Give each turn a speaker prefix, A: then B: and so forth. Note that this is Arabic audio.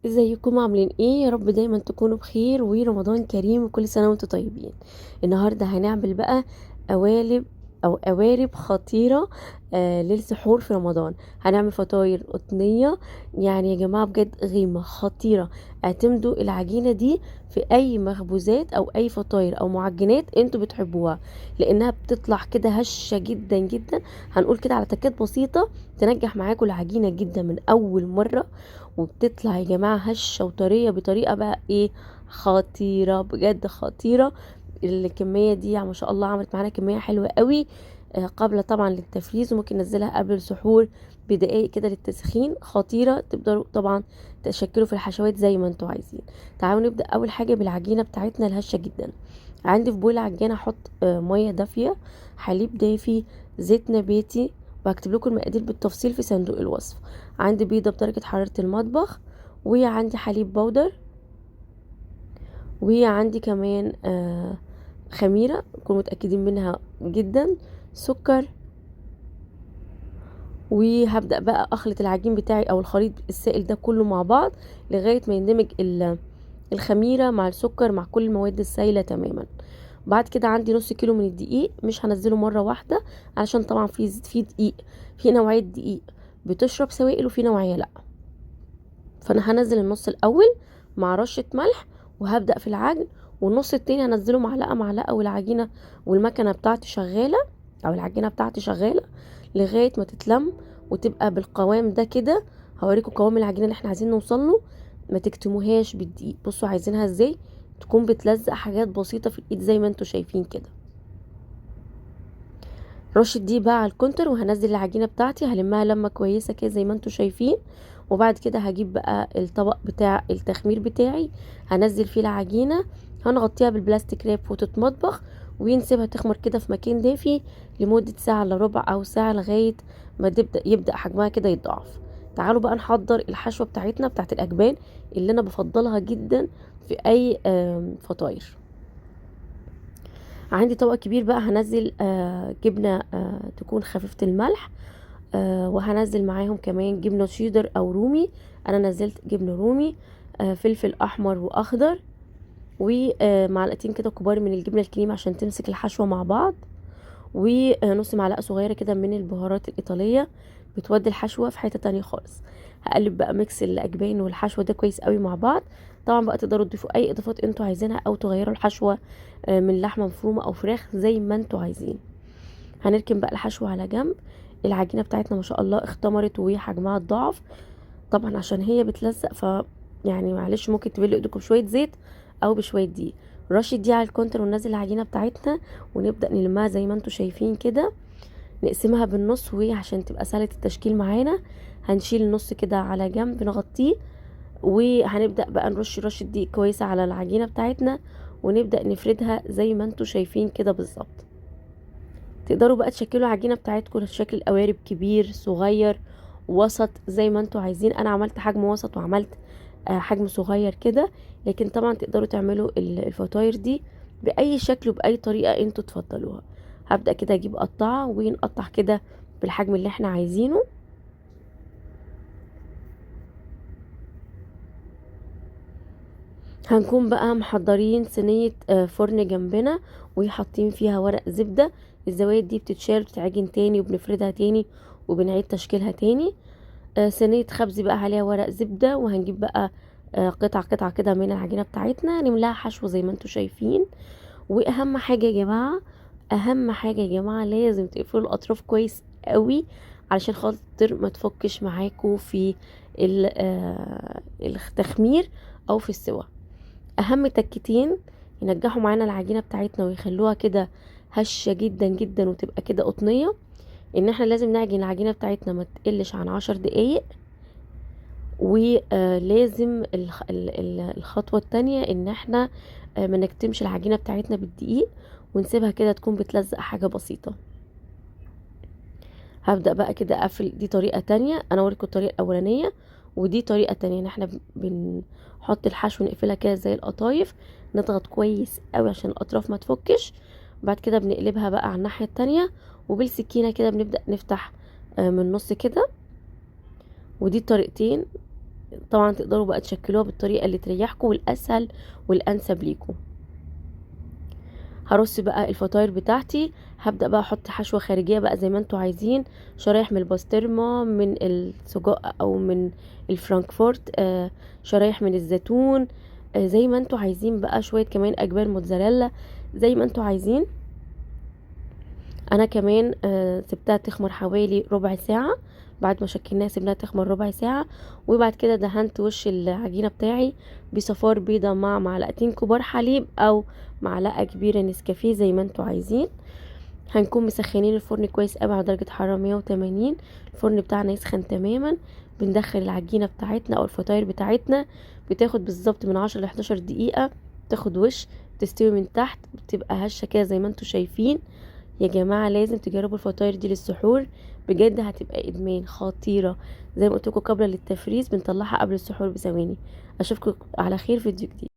A: ازيكم عاملين ايه؟ يا رب دايما تكونوا بخير ورمضان كريم وكل سنة وانتم طيبين. النهاردة هنعمل بقى قوالب او قوارب خطيرة للسحور في رمضان. هنعمل فطاير قطنية، يعني يا جماعة بجد غيمة خطيرة. اعتمدوا العجينة دي في اي مخبوزات او اي فطاير او معجنات انتوا بتحبوها، لانها بتطلع كده هشة جدا جدا. هنقول كده على تكات بسيطة تنجح معاكم العجينة جدا من اول مرة، وبتطلع يا جماعة هشة وطرية بطريقة بقى ايه، خطيرة بجد خطيرة. الكمية دي يعني ما شاء الله عملت معانا كمية حلوة قوي. قبل طبعا للتفريز، وممكن ننزلها قبل السحور بدقايق كده للتسخين. خطيرة. تقدروا طبعا تشكلوا في الحشوات زي ما انتوا عايزين. تعالوا نبدأ اول حاجة بالعجينة بتاعتنا الهشة جدا. عندي في بول عجينة احط مية دافية، حليب دافي، زيت نباتي، وهكتب لكم المقادير بالتفصيل في صندوق الوصف. عندي بيضة بدرجة حرارة المطبخ، وعندي حليب بودر، وعندي كمان خميرة نكون متأكدين منها جدا، سكر. وهبدأ بقى أخلط العجين بتاعي أو الخليط السائل ده كله مع بعض لغاية ما يندمج الخميرة مع السكر مع كل المواد السائلة تماما. بعد كده عندي نص كيلو من الدقيق، مش هنزله مرة واحدة علشان طبعا في دقيق، في نوعية دقيق بتشرب سوائل وفي نوعية لأ. فانا هنزل النص الاول مع رشة ملح وهبدأ في العجن، والنص التاني هنزله معلقة معلقة، والعجينة والمكنة بتاعتي شغالة او العجينة بتاعتي شغالة لغاية ما تتلم وتبقى بالقوام ده كده. هوريكم قوام العجينة اللي احنا عايزين نوصله. ما تكتموهاش بالدقيق. بصوا عايزينها ازاي؟ تكون بتلزق حاجات بسيطة في الايد زي ما انتوا شايفين كده. رشة دي بقى على الكونتر، وهنزل العجينة بتاعتي هلمها لمة كويسة كده زي ما انتوا شايفين. وبعد كده هجيب بقى الطبق بتاع التخمير بتاعي، هنزل فيه العجينة، هنغطيها بالبلاستيك راب فوطة مطبخ، ونسيبها تخمر كده في مكان دافي لمدة ساعة الا ربع او ساعة لغاية ما يبدأ حجمها كده يتضاعف. تعالوا بقى نحضر الحشوة بتاعتنا بتاعت الأجبان اللي انا بفضلها جدا في اي فطاير. عندي طبق كبير بقى هنزل جبنة تكون خفيفة الملح، وهنزل معاهم كمان جبنة شيدر او رومي. انا نزلت جبنة رومي، فلفل احمر واخضر، ومعلقتين كده كبار من الجبنة الكريم عشان تمسك الحشوة مع بعض، ونص معلقة صغيرة كده من البهارات الإيطالية بتودي الحشوة في حتة تانية خالص. هقلب بقى ميكس الأجبان والحشوة ده كويس قوي مع بعض. طبعا بقى تقدروا تضيفوا أي إضافات انتوا عايزينها أو تغيروا الحشوة من لحمة مفرومة أو فراخ زي ما انتوا عايزين. هنركن بقى الحشوة على جنب. العجينة بتاعتنا ما شاء الله اختمرت وحجمها اتضاعف، طبعا عشان هي بتلزق. يعني معلش ممكن تبلوا ايدكم بشويه زيت او بشويه دقيق. رشه دي على الكونتر وننزل العجينه بتاعتنا ونبدا نلمها زي ما انتم شايفين كده. نقسمها بالنص وعشان تبقى سهله التشكيل معانا هنشيل النص كده على جنب نغطيه، وهنبدا بقى نرش رشه دقيق كويسه على العجينه بتاعتنا ونبدا نفردها زي ما انتم شايفين كده بالظبط. تقدروا بقى تشكلوا العجينه بتاعتكم لشكل قوارب كبير صغير وسط زي ما انتوا عايزين. انا عملت حجم وسط وعملت حجم صغير كده، لكن طبعا تقدروا تعملوا الفطاير دي باي شكل وباي طريقه انتوا تفضلوها. هبدا كده اجيب قطعه ونقطع كده بالحجم اللي احنا عايزينه. هنكون بقى محضرين صينيه فرن جنبنا وحاطين فيها ورق زبده. الزوايد دي بتتشال وتتعجن تاني وبنفردها تاني وبنعيد تشكيلها تاني. صينية خبز بقى عليها ورق زبدة، وهنجيب بقى قطع قطع كده من العجينة بتاعتنا نملاها حشو زي ما انتوا شايفين. واهم حاجة يا جماعة، اهم حاجة يا جماعة لازم تقفلوا الاطراف كويس قوي علشان خاطر ما تفكش معاكوا في التخمير او في السوا. اهم تكتين ينجحوا معانا العجينة بتاعتنا ويخلوها كده هشة جدا جدا وتبقى كده قطنية، ان احنا لازم نعجن العجينة بتاعتنا ما تقلش عن 10 دقايق. ولازم الخطوة التانية ان احنا ما نكتمش العجينة بتاعتنا بالدقيق ونسيبها كده تكون بتلزق حاجة بسيطة. هبدأ بقى كده اقفل. دي طريقة تانية، انا اوريكم الطريقة الاولانية ودي طريقة تانية ان احنا بنحط الحشو نقفلها كده زي القطايف، نضغط كويس قوي عشان الاطراف ما تفكش. بعد كده بنقلبها بقى على الناحية التانية وبالسكينة كده بنبدأ نفتح من النص كده. ودي الطريقتين طبعا تقدروا بقى تشكلوها بالطريقة اللي تريحكم والاسهل والانسب ليكم. هرص بقى الفطاير بتاعتي، هبدأ بقى احط حشوة خارجية بقى زي ما انتوا عايزين، شرايح من البسطرمة، من السجق او من الفرانكفورت، شرايح من الزيتون، زي ما انتوا عايزين بقى، شوية كمان اجبان موتزاريلا زي ما انتوا عايزين. انا كمان سبتها تخمر حوالي ربع ساعة. بعد ما شكلناها سيبناها تخمر ربع ساعة، وبعد كده دهنت وش العجينة بتاعي بصفار بيضة مع معلقتين كبار حليب او معلقة كبيرة نسكافيه زي ما انتوا عايزين. هنكون مسخنين الفرن كويس قوي على درجة حرارة 180. الفرن بتاعنا يسخن تماما. بندخل العجينة بتاعتنا او الفطاير بتاعتنا، بتاخد بالظبط من 10 ل 11 دقيقة، تاخد وش، تستوي من تحت، بتبقى هشة كده زي ما انتوا شايفين. يا جماعة لازم تجربوا الفطاير دي للسحور، بجد هتبقى ادمان خطيرة. زي ما قلت لكم قبل للتفريز، بنطلعها قبل السحور بثواني. اشوفكم على خير في فيديو جديد.